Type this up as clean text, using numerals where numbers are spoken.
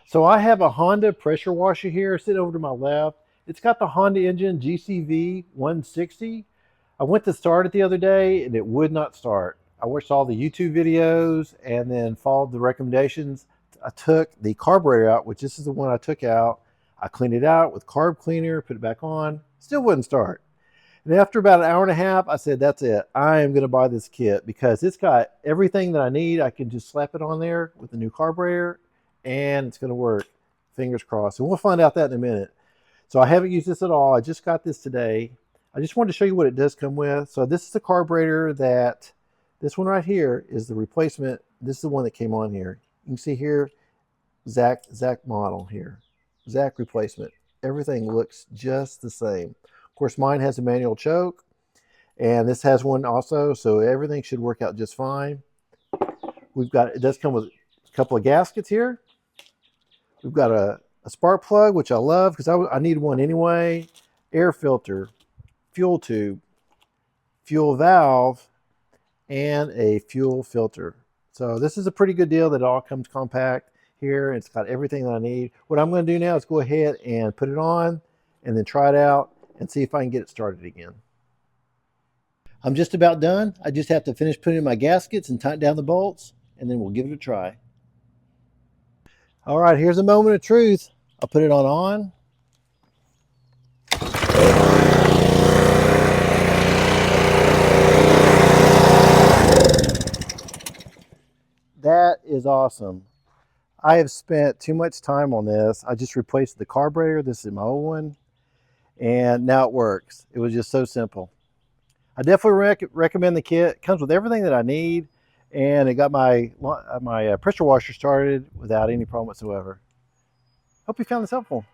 So I have a Honda pressure washer here sitting over to my left. It's got the Honda engine GCV160. I went to start it the other day and it would not start. I watched all the YouTube videos and then followed the recommendations. I took the carburetor out, which this is the one I took out. I cleaned it out with carb cleaner, put it back on, still wouldn't start. And after about an hour and a half, I said, that's it. I am going to buy this kit because it's got everything that I need. I can just slap it on there with the new carburetor and it's going to work. Fingers crossed. And we'll find out that in a minute. So I haven't used this at all. I just got this today. I just wanted to show you what it does come with. So this is the carburetor that, this one right here is the replacement. This is the one that came on here. You can see here, Zach model here. Zach replacement. Everything looks just the same. Of course, mine has a manual choke, and this has one also, so everything should work out just fine. We've got, it does come with a couple of gaskets here. We've got a spark plug, which I love because I need one anyway. Air filter, fuel tube, fuel valve, and a fuel filter. So this is a pretty good deal that it all comes compact here. It's got everything that I need. What I'm going to do now is go ahead and put it on and then try it out and see if I can get it started again. I'm just about done. I just have to finish putting in my gaskets and tighten down the bolts, and then we'll give it a try. All right, here's a moment of truth. I'll put it on. That is awesome. I have spent too much time on this. I just replaced the carburetor. This is my old one. And now it works. It was just so simple. I definitely recommend the kit. It comes with everything that I need, and it got my pressure washer started without any problem whatsoever. Hope you found this helpful.